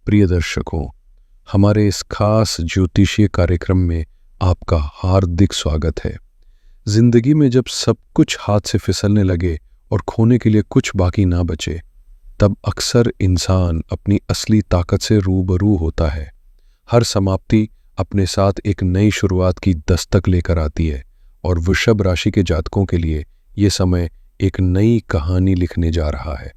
प्रिय दर्शकों, हमारे इस खास ज्योतिषीय कार्यक्रम में आपका हार्दिक स्वागत है। जिंदगी में जब सब कुछ हाथ से फिसलने लगे और खोने के लिए कुछ बाकी ना बचे, तब अक्सर इंसान अपनी असली ताकत से रूबरू होता है। हर समाप्ति अपने साथ एक नई शुरुआत की दस्तक लेकर आती है और वृषभ राशि के जातकों के लिए ये समय एक नई कहानी लिखने जा रहा है।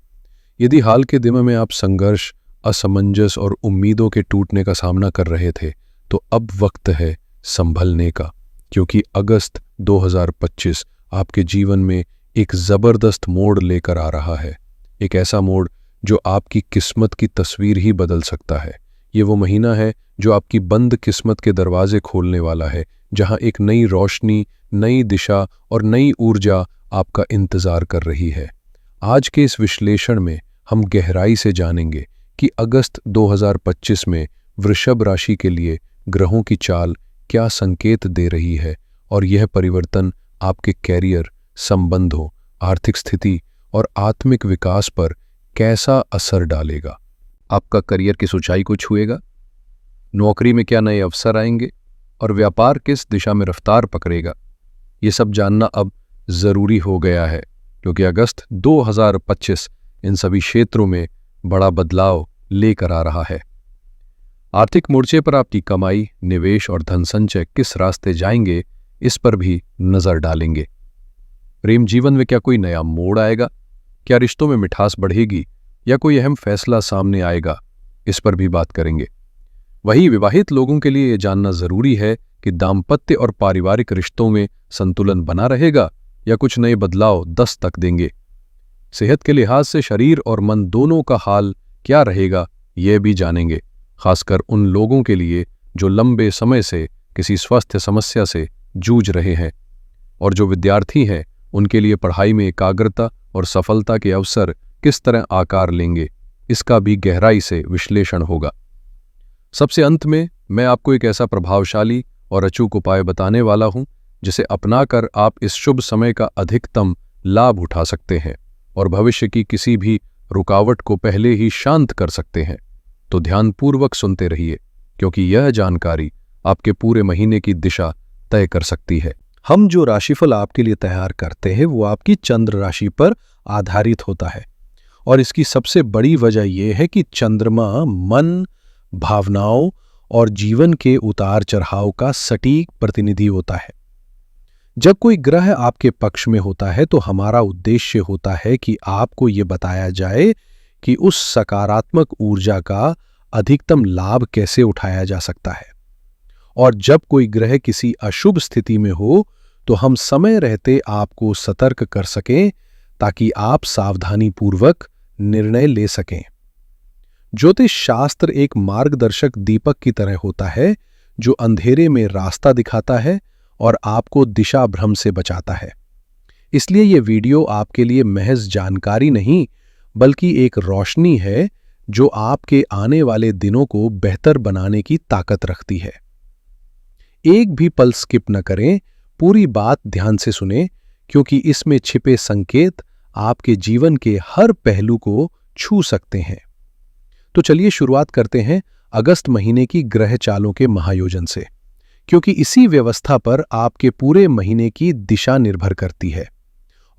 यदि हाल के दिनों में आप संघर्ष, असमंजस और उम्मीदों के टूटने का सामना कर रहे थे, तो अब वक्त है संभलने का, क्योंकि अगस्त 2025 आपके जीवन में एक जबरदस्त मोड़ लेकर आ रहा है। एक ऐसा मोड़ जो आपकी किस्मत की तस्वीर ही बदल सकता है। ये वो महीना है जो आपकी बंद किस्मत के दरवाजे खोलने वाला है, जहां एक नई रोशनी, नई दिशा और नई ऊर्जा आपका इंतजार कर रही है। आज के इस विश्लेषण में हम गहराई से जानेंगे कि अगस्त 2025 में वृषभ राशि के लिए ग्रहों की चाल क्या संकेत दे रही है और यह परिवर्तन आपके कैरियर, संबंधों, आर्थिक स्थिति और आत्मिक विकास पर कैसा असर डालेगा। आपका करियर किस ऊंचाई को छुएगा, नौकरी में क्या नए अवसर आएंगे और व्यापार किस दिशा में रफ्तार पकड़ेगा। ये सब जानना अब जरूरी हो गया है, क्योंकि अगस्त 2025 इन सभी क्षेत्रों में बड़ा बदलाव लेकर आ रहा है। आर्थिक मोर्चे पर आपकी कमाई, निवेश और धन संचय किस रास्ते जाएंगे, इस पर भी नजर डालेंगे। प्रेम जीवन में क्या कोई नया मोड़ आएगा, क्या रिश्तों में मिठास बढ़ेगी या कोई अहम फैसला सामने आएगा, इस पर भी बात करेंगे। वहीं विवाहित लोगों के लिए यह जानना जरूरी है कि दाम्पत्य और पारिवारिक रिश्तों में संतुलन बना रहेगा या कुछ नए बदलाव दस्तक देंगे। सेहत के लिहाज से शरीर और मन दोनों का हाल क्या रहेगा, यह भी जानेंगे, खासकर उन लोगों के लिए जो लंबे समय से किसी स्वास्थ्य समस्या से जूझ रहे हैं, और जो विद्यार्थी हैं उनके लिए पढ़ाई में एकाग्रता और सफलता के अवसर किस तरह आकार लेंगे, इसका भी गहराई से विश्लेषण होगा। सबसे अंत में मैं आपको एक ऐसा प्रभावशाली और अचूक उपाय बताने वाला हूं जिसे अपनाकर आप इस शुभ समय का अधिकतम लाभ उठा सकते हैं और भविष्य की किसी भी रुकावट को पहले ही शांत कर सकते हैं। तो ध्यानपूर्वक सुनते रहिए, क्योंकि यह जानकारी आपके पूरे महीने की दिशा तय कर सकती है। हम जो राशिफल आपके लिए तैयार करते हैं वो आपकी चंद्र राशि पर आधारित होता है, और इसकी सबसे बड़ी वजह यह है कि चंद्रमा मन, भावनाओं और जीवन के उतार चढ़ाव का सटीक प्रतिनिधि होता है। जब कोई ग्रह आपके पक्ष में होता है तो हमारा उद्देश्य होता है कि आपको ये बताया जाए कि उस सकारात्मक ऊर्जा का अधिकतम लाभ कैसे उठाया जा सकता है। और जब कोई ग्रह किसी अशुभ स्थिति में हो तो हम समय रहते आपको सतर्क कर सकें, ताकि आप सावधानीपूर्वक निर्णय ले सकें। ज्योतिष शास्त्र एक मार्गदर्शक दीपक की तरह होता है जो अंधेरे में रास्ता दिखाता है और आपको दिशा भ्रम से बचाता है। इसलिए ये वीडियो आपके लिए महज जानकारी नहीं, बल्कि एक रोशनी है जो आपके आने वाले दिनों को बेहतर बनाने की ताकत रखती है। एक भी पल स्किप न करें, पूरी बात ध्यान से सुनें, क्योंकि इसमें छिपे संकेत आपके जीवन के हर पहलू को छू सकते हैं। तो चलिए शुरुआत करते हैं अगस्त महीने की ग्रह चालों के महायोजन से, क्योंकि इसी व्यवस्था पर आपके पूरे महीने की दिशा निर्भर करती है।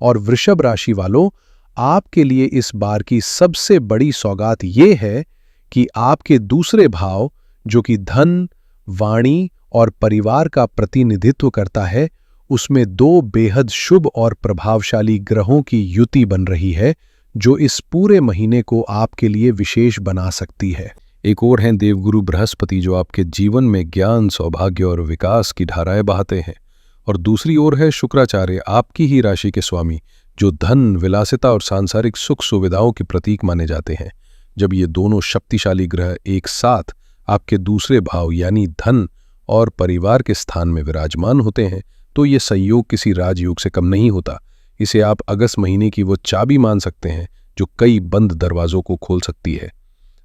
और वृषभ राशि वालों, आपके लिए इस बार की सबसे बड़ी सौगात ये है कि आपके दूसरे भाव, जो कि धन, वाणी और परिवार का प्रतिनिधित्व करता है, उसमें दो बेहद शुभ और प्रभावशाली ग्रहों की युति बन रही है, जो इस पूरे महीने को आपके लिए विशेष बना सकती है। एक और हैं देवगुरु बृहस्पति, जो आपके जीवन में ज्ञान, सौभाग्य और विकास की धाराएं बहाते हैं, और दूसरी ओर है शुक्राचार्य, आपकी ही राशि के स्वामी, जो धन, विलासिता और सांसारिक सुख सुविधाओं के प्रतीक माने जाते हैं। जब ये दोनों शक्तिशाली ग्रह एक साथ आपके दूसरे भाव यानी धन और परिवार के स्थान में विराजमान होते हैं, तो ये संयोग किसी राजयोग से कम नहीं होता। इसे आप अगस्त महीने की वो चाबी मान सकते हैं जो कई बंद दरवाजों को खोल सकती है।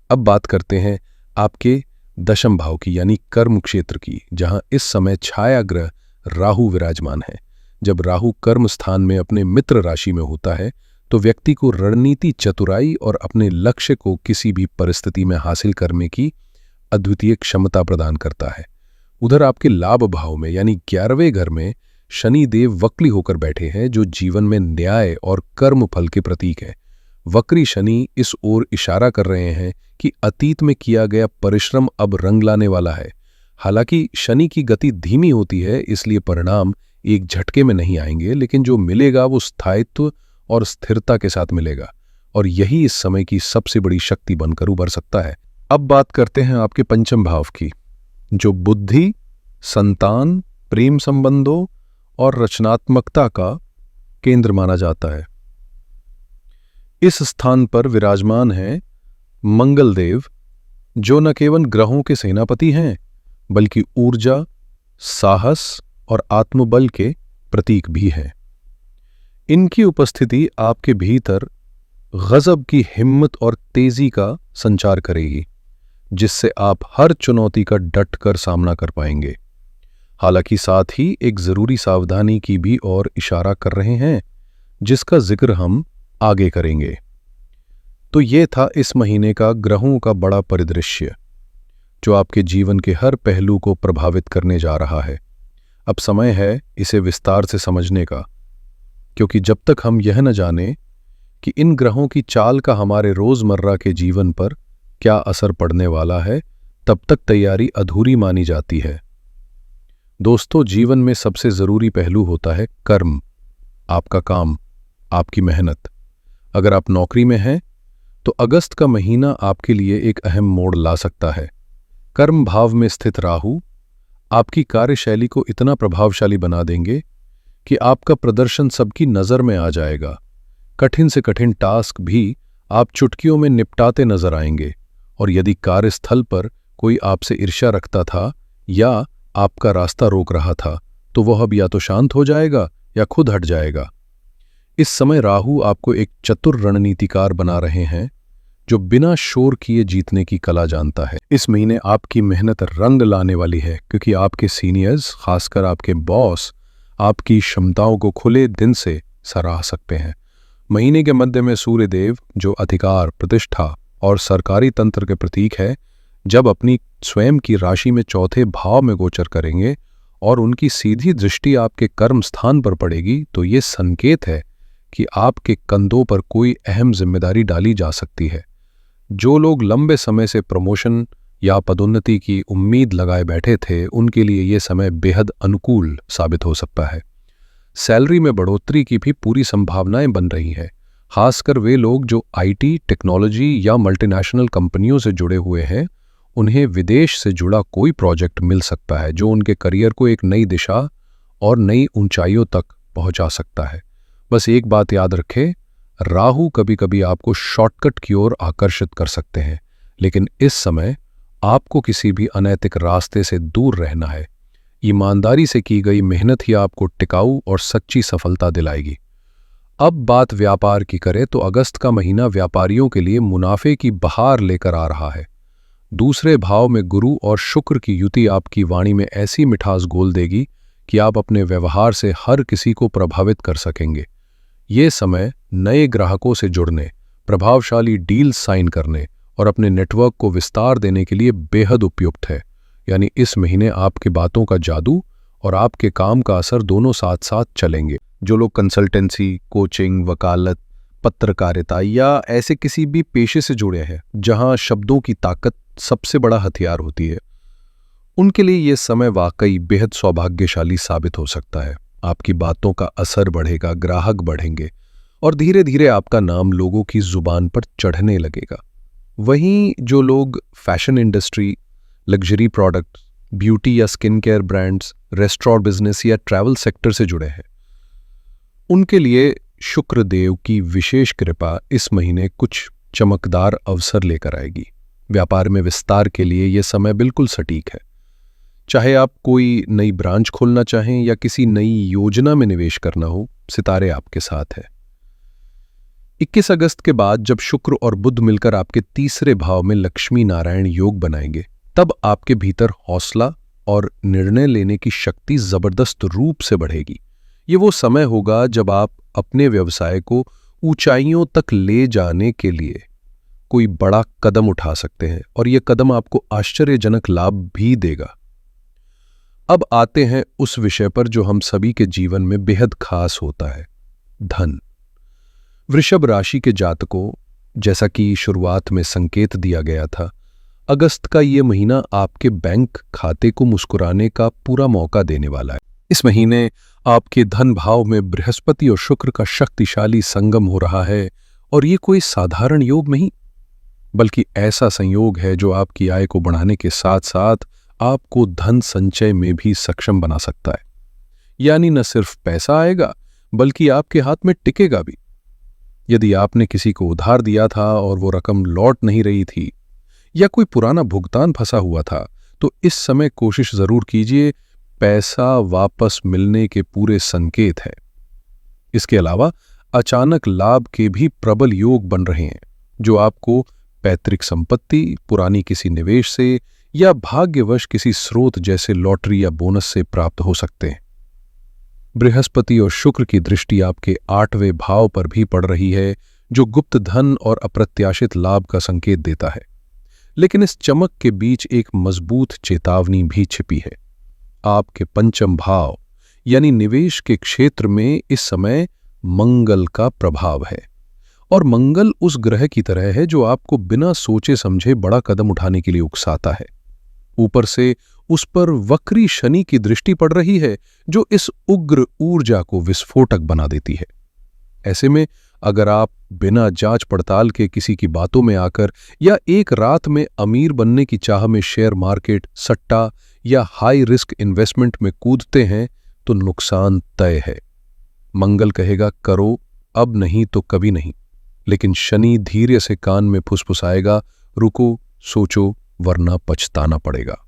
अब बात करते हैं आपके दशम भाव की, यानी कर्म क्षेत्र की, जहां इस समय छाया ग्रह राहु विराजमान है। जब राहु कर्म स्थान में अपने मित्र राशि में होता है तो व्यक्ति को रणनीति, चतुराई और अपने लक्ष्य को किसी भी परिस्थिति में हासिल करने की अद्वितीय क्षमता प्रदान करता है। उधर आपके लाभ भाव में यानी 11वें घर में शनि देव वक्री होकर बैठे हैं, जो जीवन में न्याय और कर्म फल के प्रतीक है। वक्री शनि इस ओर इशारा कर रहे हैं कि अतीत में किया गया परिश्रम अब रंग लाने वाला है। हालांकि शनि की गति धीमी होती है, इसलिए परिणाम एक झटके में नहीं आएंगे, लेकिन जो मिलेगा वो स्थायित्व और स्थिरता के साथ मिलेगा, और यही इस समय की सबसे बड़ी शक्ति बनकर उभर सकता है। अब बात करते हैं आपके पंचम भाव की, जो बुद्धि, संतान, प्रेम संबंधों और रचनात्मकता का केंद्र माना जाता है। इस स्थान पर विराजमान हैं मंगल देव, जो न केवल ग्रहों के सेनापति हैं बल्कि ऊर्जा, साहस और आत्मबल के प्रतीक भी हैं। इनकी उपस्थिति आपके भीतर गजब की हिम्मत और तेजी का संचार करेगी, जिससे आप हर चुनौती का डटकर सामना कर पाएंगे। हालांकि साथ ही एक जरूरी सावधानी की भी ओर इशारा कर रहे हैं, जिसका जिक्र हम आगे करेंगे। तो ये था इस महीने का ग्रहों का बड़ा परिदृश्य, जो आपके जीवन के हर पहलू को प्रभावित करने जा रहा है। अब समय है इसे विस्तार से समझने का, क्योंकि जब तक हम यह न जाने कि इन ग्रहों की चाल का हमारे रोजमर्रा के जीवन पर क्या असर पड़ने वाला है, तब तक तैयारी अधूरी मानी जाती है। दोस्तों, जीवन में सबसे जरूरी पहलू होता है कर्म, आपका काम, आपकी मेहनत। अगर आप नौकरी में हैं तो अगस्त का महीना आपके लिए एक अहम मोड़ ला सकता है। कर्म भाव में स्थित राहु आपकी कार्यशैली को इतना प्रभावशाली बना देंगे कि आपका प्रदर्शन सबकी नजर में आ जाएगा। कठिन से कठिन टास्क भी आप चुटकियों में निपटाते नजर आएंगे, और यदि कार्यस्थल पर कोई आपसे ईर्ष्या रखता था या आपका रास्ता रोक रहा था, तो वह अब या तो शांत हो जाएगा या खुद हट जाएगा। इस समय राहु आपको एक चतुर रणनीतिकार बना रहे हैं, जो बिना शोर किए जीतने की कला जानता है। इस महीने आपकी मेहनत रंग लाने वाली है, क्योंकि आपके सीनियर्स, खासकर आपके बॉस, आपकी क्षमताओं को खुले दिन से सराह सकते हैं। महीने के मध्य में सूर्यदेव, जो अधिकार, प्रतिष्ठा और सरकारी तंत्र के प्रतीक है, जब अपनी स्वयं की राशि में चौथे भाव में गोचर करेंगे और उनकी सीधी दृष्टि आपके कर्म स्थान पर पड़ेगी, तो ये संकेत है कि आपके कंधों पर कोई अहम जिम्मेदारी डाली जा सकती है। जो लोग लंबे समय से प्रमोशन या पदोन्नति की उम्मीद लगाए बैठे थे, उनके लिए ये समय बेहद अनुकूल साबित हो सकता है। सैलरी में बढ़ोतरी की भी पूरी संभावनाएं बन रही हैं। खासकर वे लोग जो आईटी, टेक्नोलॉजी या मल्टीनेशनल कंपनियों से जुड़े हुए हैं, उन्हें विदेश से जुड़ा कोई प्रोजेक्ट मिल सकता है, जो उनके करियर को एक नई दिशा और नई ऊंचाइयों तक पहुंचा सकता है। बस एक बात याद रखें, राहु कभी कभी आपको शॉर्टकट की ओर आकर्षित कर सकते हैं, लेकिन इस समय आपको किसी भी अनैतिक रास्ते से दूर रहना है। ईमानदारी से की गई मेहनत ही आपको टिकाऊ और सच्ची सफलता दिलाएगी। अब बात व्यापार की करें तो अगस्त का महीना व्यापारियों के लिए मुनाफे की बहार लेकर आ रहा है। दूसरे भाव में गुरु और शुक्र की युति आपकी वाणी में ऐसी मिठास घोल देगी कि आप अपने व्यवहार से हर किसी को प्रभावित कर सकेंगे। ये समय नए ग्राहकों से जुड़ने, प्रभावशाली डील साइन करने और अपने नेटवर्क को विस्तार देने के लिए बेहद उपयुक्त है। यानी इस महीने आपकी बातों का जादू और आपके काम का असर दोनों साथ साथ चलेंगे। जो लोग कंसल्टेंसी, कोचिंग, वकालत, पत्रकारिता या ऐसे किसी भी पेशे से जुड़े हैं जहां शब्दों की ताकत सबसे बड़ा हथियार होती है, उनके लिए यह समय वाकई बेहद सौभाग्यशाली साबित हो सकता है। आपकी बातों का असर बढ़ेगा, ग्राहक बढ़ेंगे और धीरे धीरे आपका नाम लोगों की जुबान पर चढ़ने लगेगा। वहीं जो लोग fashion industry, luxury product, beauty या skin care brands, restaurant business या ट्रैवल सेक्टर से जुड़े हैं, उनके लिए शुक्रदेव की विशेष कृपा इस महीने कुछ चमकदार अवसर लेकर आएगी। व्यापार में विस्तार के लिए यह समय बिल्कुल सटीक है। चाहे आप कोई नई ब्रांच खोलना चाहें या किसी नई योजना में निवेश करना हो, सितारे आपके साथ है। 21 अगस्त के बाद जब शुक्र और बुध मिलकर आपके तीसरे भाव में लक्ष्मी नारायण योग बनाएंगे, तब आपके भीतर हौसला और निर्णय लेने की शक्ति जबरदस्त रूप से बढ़ेगी। ये वो समय होगा जब आप अपने व्यवसाय को ऊंचाइयों तक ले जाने के लिए कोई बड़ा कदम उठा सकते हैं और यह कदम आपको आश्चर्यजनक लाभ भी देगा। अब आते हैं उस विषय पर जो हम सभी के जीवन में बेहद खास होता है, धन। वृषभ राशि के जातकों, जैसा कि शुरुआत में संकेत दिया गया था, अगस्त का ये महीना आपके बैंक खाते को मुस्कुराने का पूरा मौका देने वाला है। इस महीने आपके धन भाव में बृहस्पति और शुक्र का शक्तिशाली संगम हो रहा है और ये कोई साधारण योग नहीं, बल्कि ऐसा संयोग है जो आपकी आय को बढ़ाने के साथ साथ आपको धन संचय में भी सक्षम बना सकता है। यानी न सिर्फ पैसा आएगा बल्कि आपके हाथ में टिकेगा भी। यदि आपने किसी को उधार दिया था और वो रकम लौट नहीं रही थी या कोई पुराना भुगतान फंसा हुआ था, तो इस समय कोशिश जरूर कीजिए, पैसा वापस मिलने के पूरे संकेत है। इसके अलावा अचानक लाभ के भी प्रबल योग बन रहे हैं जो आपको पैतृक संपत्ति, पुरानी किसी निवेश से या भाग्यवश किसी स्रोत जैसे लॉटरी या बोनस से प्राप्त हो सकते हैं। बृहस्पति और शुक्र की दृष्टि आपके 8वें भाव पर भी पड़ रही है जो गुप्त धन और अप्रत्याशित लाभ का संकेत देता है। लेकिन इस चमक के बीच एक मजबूत चेतावनी भी छिपी है। आपके पंचम भाव यानी निवेश के क्षेत्र में इस समय मंगल का प्रभाव है और मंगल उस ग्रह की तरह है जो आपको बिना सोचे समझे बड़ा कदम उठाने के लिए उकसाता है। ऊपर से उस पर वक्री शनि की दृष्टि पड़ रही है जो इस उग्र ऊर्जा को विस्फोटक बना देती है। ऐसे में अगर आप बिना जांच पड़ताल के किसी की बातों में आकर या एक रात में अमीर बनने की चाह में शेयर मार्केट, सट्टा या हाई रिस्क इन्वेस्टमेंट में कूदते हैं तो नुकसान तय है। मंगल कहेगा करो, अब नहीं तो कभी नहीं, लेकिन शनि धीरे से कान में फुसफुसाएगा, रुको, सोचो, वरना पछताना पड़ेगा।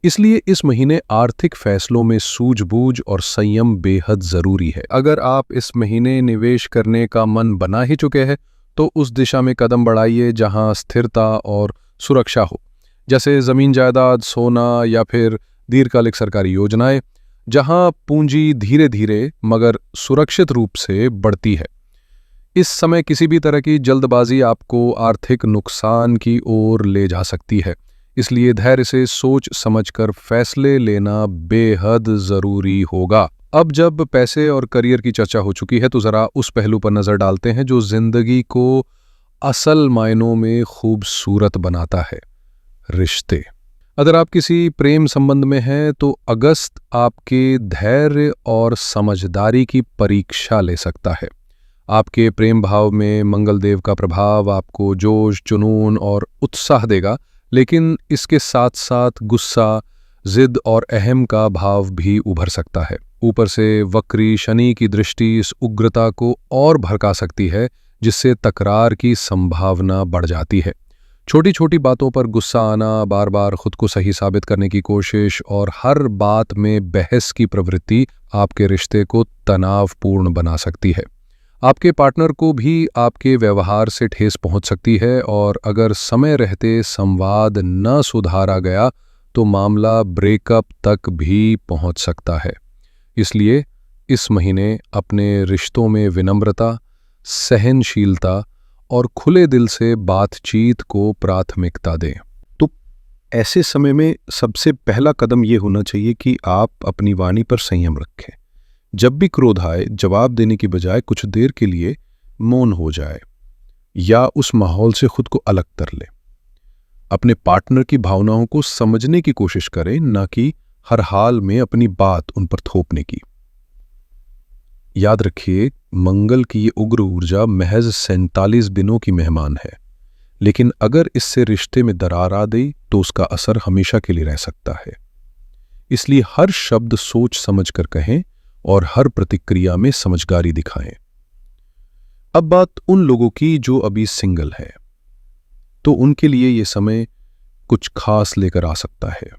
इसलिए इस महीने आर्थिक फैसलों में सूझबूझ और संयम बेहद जरूरी है। अगर आप इस महीने निवेश करने का मन बना ही चुके हैं तो उस दिशा में कदम बढ़ाइए जहां स्थिरता और सुरक्षा हो, जैसे जमीन जायदाद, सोना या फिर दीर्घकालिक सरकारी योजनाएं, जहां पूंजी धीरे धीरे मगर सुरक्षित रूप से बढ़ती है। इस समय किसी भी तरह की जल्दबाजी आपको आर्थिक नुकसान की ओर ले जा सकती है, इसलिए धैर्य से सोच समझकर फैसले लेना बेहद जरूरी होगा। अब जब पैसे और करियर की चर्चा हो चुकी है तो जरा उस पहलू पर नजर डालते हैं जो जिंदगी को असल मायनों में खूबसूरत बनाता है, रिश्ते। अगर आप किसी प्रेम संबंध में हैं तो अगस्त आपके धैर्य और समझदारी की परीक्षा ले सकता है। आपके प्रेम भाव में मंगल देव का प्रभाव आपको जोश, जुनून और उत्साह देगा, लेकिन इसके साथ साथ गुस्सा, जिद और अहम का भाव भी उभर सकता है। ऊपर से वक्री शनि की दृष्टि इस उग्रता को और भड़का सकती है, जिससे तकरार की संभावना बढ़ जाती है। छोटी छोटी बातों पर गुस्सा आना, बार बार खुद को सही साबित करने की कोशिश और हर बात में बहस की प्रवृत्ति आपके रिश्ते को तनावपूर्ण बना सकती है। आपके पार्टनर को भी आपके व्यवहार से ठेस पहुंच सकती है और अगर समय रहते संवाद न सुधारा गया तो मामला ब्रेकअप तक भी पहुंच सकता है। इसलिए इस महीने अपने रिश्तों में विनम्रता, सहनशीलता और खुले दिल से बातचीत को प्राथमिकता दें। तो ऐसे समय में सबसे पहला कदम ये होना चाहिए कि आप अपनी वाणी पर संयम रखें। जब भी क्रोध आए, जवाब देने की बजाय कुछ देर के लिए मौन हो जाए या उस माहौल से खुद को अलग कर लें। अपने पार्टनर की भावनाओं को समझने की कोशिश करें, न कि हर हाल में अपनी बात उन पर थोपने की। याद रखिए, मंगल की ये उग्र ऊर्जा महज 47 दिनों की मेहमान है, लेकिन अगर इससे रिश्ते में दरार आ गई तो उसका असर हमेशा के लिए रह सकता है। इसलिए हर शब्द सोच समझ कर कहें और हर प्रतिक्रिया में समझदारी दिखाएं। अब बात उन लोगों की जो अभी सिंगल है, तो उनके लिए यह समय कुछ खास लेकर आ सकता है।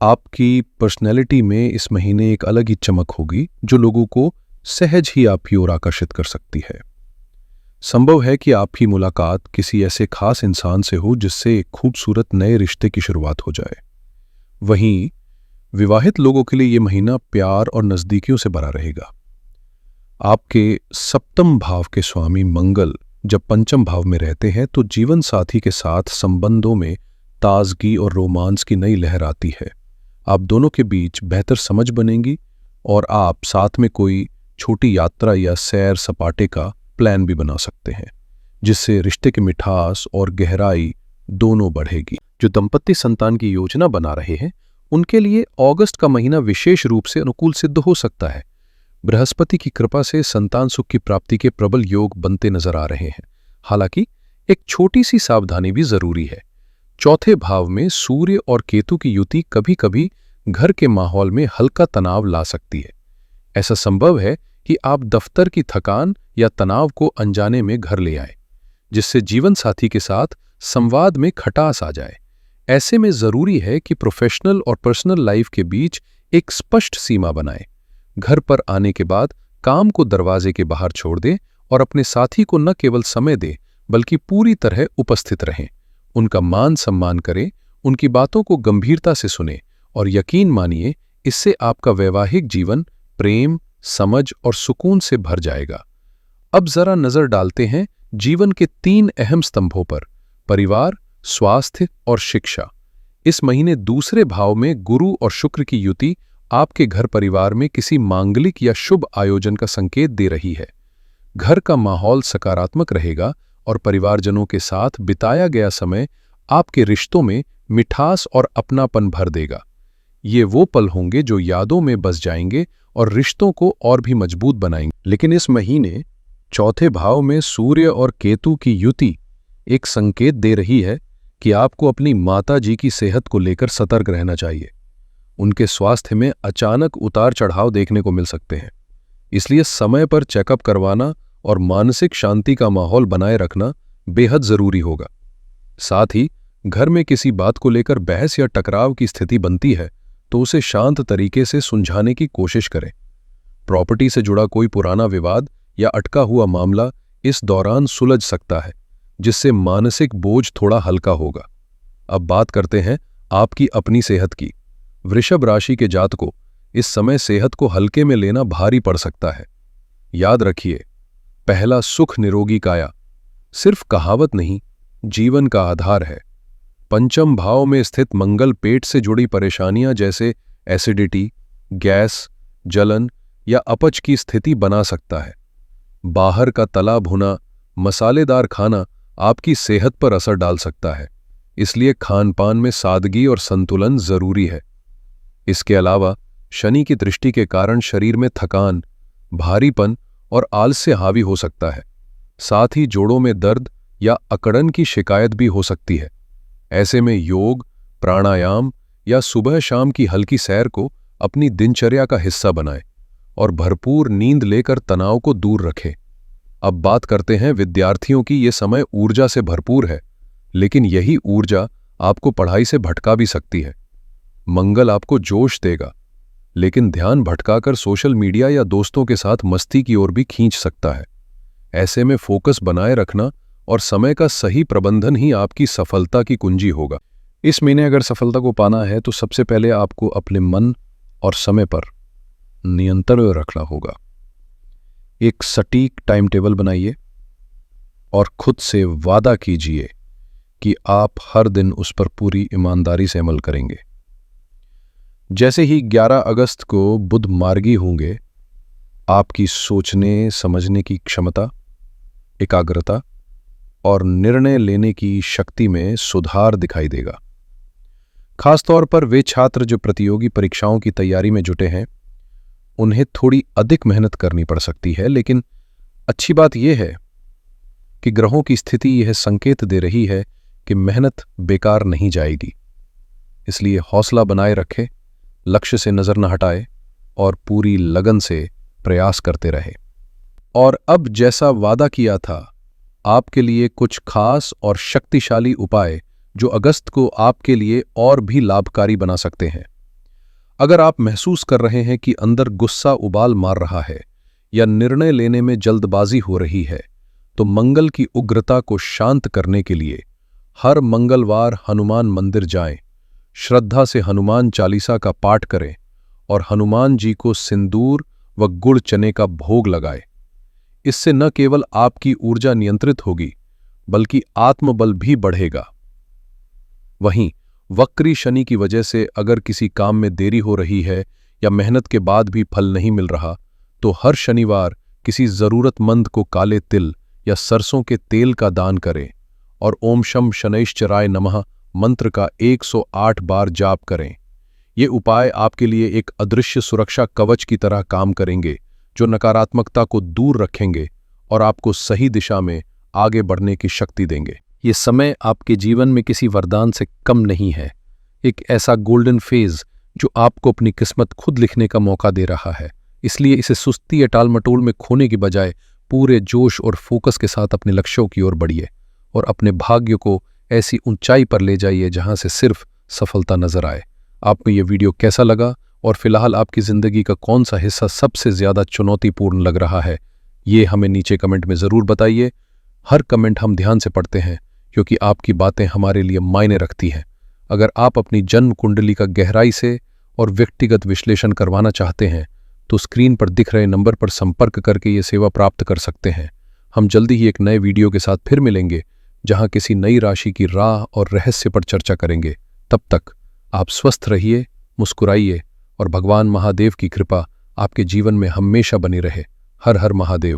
आपकी पर्सनैलिटी में इस महीने एक अलग ही चमक होगी जो लोगों को सहज ही आपकी ओर आकर्षित कर सकती है। संभव है कि आपकी मुलाकात किसी ऐसे खास इंसान से हो जिससे एक खूबसूरत नए रिश्ते की शुरुआत हो जाए। वहीं विवाहित लोगों के लिए यह महीना प्यार और नजदीकियों से भरा रहेगा। आपके सप्तम भाव के स्वामी मंगल जब पंचम भाव में रहते हैं तो जीवन साथी के साथ संबंधों में ताजगी और रोमांस की नई लहर आती है। आप दोनों के बीच बेहतर समझ बनेगी और आप साथ में कोई छोटी यात्रा या सैर सपाटे का प्लान भी बना सकते हैं, जिससे रिश्ते की मिठास और गहराई दोनों बढ़ेगी। जो दंपति संतान की योजना बना रहे हैं उनके लिए अगस्त का महीना विशेष रूप से अनुकूल सिद्ध हो सकता है। बृहस्पति की कृपा से संतान सुख की प्राप्ति के प्रबल योग बनते नजर आ रहे हैं। हालांकि एक छोटी सी सावधानी भी जरूरी है। चौथे भाव में सूर्य और केतु की युति कभी कभी घर के माहौल में हल्का तनाव ला सकती है। ऐसा संभव है कि आप दफ्तर की थकान या तनाव को अनजाने में घर ले आए, जिससे जीवन साथी के साथ संवाद में खटास आ जाए। ऐसे में जरूरी है कि प्रोफेशनल और पर्सनल लाइफ के बीच एक स्पष्ट सीमा बनाएं। घर पर आने के बाद काम को दरवाजे के बाहर छोड़ दें और अपने साथी को न केवल समय दें बल्कि पूरी तरह उपस्थित रहें। उनका मान सम्मान करें, उनकी बातों को गंभीरता से सुनें और यकीन मानिए इससे आपका वैवाहिक जीवन प्रेम, समझ और सुकून से भर जाएगा। अब जरा नजर डालते हैं जीवन के 3 अहम स्तंभों पर: परिवार, स्वास्थ्य और शिक्षा। इस महीने दूसरे भाव में गुरु और शुक्र की युति आपके घर परिवार में किसी मांगलिक या शुभ आयोजन का संकेत दे रही है। घर का माहौल सकारात्मक रहेगा और परिवारजनों के साथ बिताया गया समय आपके रिश्तों में मिठास और अपनापन भर देगा। ये वो पल होंगे जो यादों में बस जाएंगे और रिश्तों को और भी मजबूत बनाएंगे। लेकिन इस महीने चौथे भाव में सूर्य और केतु की युति एक संकेत दे रही है कि आपको अपनी माता जी की सेहत को लेकर सतर्क रहना चाहिए। उनके स्वास्थ्य में अचानक उतार चढ़ाव देखने को मिल सकते हैं, इसलिए समय पर चेकअप करवाना और मानसिक शांति का माहौल बनाए रखना बेहद जरूरी होगा। साथ ही घर में किसी बात को लेकर बहस या टकराव की स्थिति बनती है तो उसे शांत तरीके से सुलझाने की कोशिश करें। प्रॉपर्टी से जुड़ा कोई पुराना विवाद या अटका हुआ मामला इस दौरान सुलझ सकता है, जिससे मानसिक बोझ थोड़ा हल्का होगा। अब बात करते हैं आपकी अपनी सेहत की। वृषभ राशि के जात को इस समय सेहत को हल्के में लेना भारी पड़ सकता है। याद रखिए, पहला सुख निरोगी काया सिर्फ कहावत नहीं, जीवन का आधार है। पंचम भाव में स्थित मंगल पेट से जुड़ी परेशानियां जैसे एसिडिटी, गैस, जलन या अपच की स्थिति बना सकता है। बाहर का तला भुना, मसालेदार खाना आपकी सेहत पर असर डाल सकता है, इसलिए खान पान में सादगी और संतुलन जरूरी है। इसके अलावा शनि की दृष्टि के कारण शरीर में थकान, भारीपन और आलस्य हावी हो सकता है। साथ ही जोड़ों में दर्द या अकड़न की शिकायत भी हो सकती है। ऐसे में योग, प्राणायाम या सुबह शाम की हल्की सैर को अपनी दिनचर्या का हिस्सा बनाएं और भरपूर नींद लेकर तनाव को दूर रखें। अब बात करते हैं विद्यार्थियों की। ये समय ऊर्जा से भरपूर है, लेकिन यही ऊर्जा आपको पढ़ाई से भटका भी सकती है। मंगल आपको जोश देगा, लेकिन ध्यान भटकाकर सोशल मीडिया या दोस्तों के साथ मस्ती की ओर भी खींच सकता है। ऐसे में फोकस बनाए रखना और समय का सही प्रबंधन ही आपकी सफलता की कुंजी होगा। इस महीने अगर सफलता को पाना है तो सबसे पहले आपको अपने मन और समय पर नियंत्रण रखना होगा। एक सटीक टाइम टेबल बनाइए और खुद से वादा कीजिए कि आप हर दिन उस पर पूरी ईमानदारी से अमल करेंगे। जैसे ही 11 अगस्त को बुध मार्गी होंगे, आपकी सोचने समझने की क्षमता, एकाग्रता और निर्णय लेने की शक्ति में सुधार दिखाई देगा। खासतौर पर वे छात्र जो प्रतियोगी परीक्षाओं की तैयारी में जुटे हैं, उन्हें थोड़ी अधिक मेहनत करनी पड़ सकती है, लेकिन अच्छी बात यह है कि ग्रहों की स्थिति यह संकेत दे रही है कि मेहनत बेकार नहीं जाएगी। इसलिए हौसला बनाए रखें, लक्ष्य से नजर न हटाए और पूरी लगन से प्रयास करते रहे। और अब जैसा वादा किया था, आपके लिए कुछ खास और शक्तिशाली उपाय जो अगस्त को आपके लिए और भी लाभकारी बना सकते हैं। अगर आप महसूस कर रहे हैं कि अंदर गुस्सा उबाल मार रहा है या निर्णय लेने में जल्दबाजी हो रही है, तो मंगल की उग्रता को शांत करने के लिए हर मंगलवार हनुमान मंदिर जाएं, श्रद्धा से हनुमान चालीसा का पाठ करें और हनुमान जी को सिंदूर व गुड़ चने का भोग लगाएं। इससे न केवल आपकी ऊर्जा नियंत्रित होगी बल्कि आत्मबल भी बढ़ेगा। वहीं वक्री शनि की वजह से अगर किसी काम में देरी हो रही है या मेहनत के बाद भी फल नहीं मिल रहा, तो हर शनिवार किसी जरूरतमंद को काले तिल या सरसों के तेल का दान करें और ओम शम शनैश्चराय नमः मंत्र का 108 बार जाप करें। ये उपाय आपके लिए एक अदृश्य सुरक्षा कवच की तरह काम करेंगे, जो नकारात्मकता को दूर रखेंगे और आपको सही दिशा में आगे बढ़ने की शक्ति देंगे। ये समय आपके जीवन में किसी वरदान से कम नहीं है, एक ऐसा गोल्डन फेज जो आपको अपनी किस्मत खुद लिखने का मौका दे रहा है। इसलिए इसे सुस्ती या टालमटोल में खोने की बजाय पूरे जोश और फोकस के साथ अपने लक्ष्यों की ओर बढ़िए और अपने भाग्य को ऐसी ऊंचाई पर ले जाइए जहां से सिर्फ सफलता नजर आए। आपको ये वीडियो कैसा लगा और फिलहाल आपकी जिंदगी का कौन सा हिस्सा सबसे ज्यादा चुनौतीपूर्ण लग रहा है, ये हमें नीचे कमेंट में जरूर बताइए। हर कमेंट हम ध्यान से पढ़ते हैं क्योंकि आपकी बातें हमारे लिए मायने रखती हैं। अगर आप अपनी जन्म कुंडली का गहराई से और व्यक्तिगत विश्लेषण करवाना चाहते हैं तो स्क्रीन पर दिख रहे नंबर पर संपर्क करके ये सेवा प्राप्त कर सकते हैं। हम जल्दी ही एक नए वीडियो के साथ फिर मिलेंगे जहां किसी नई राशि की राह और रहस्य पर चर्चा करेंगे। तब तक आप स्वस्थ रहिए, मुस्कुराइए और भगवान महादेव की कृपा आपके जीवन में हमेशा बनी रहे। हर हर महादेव।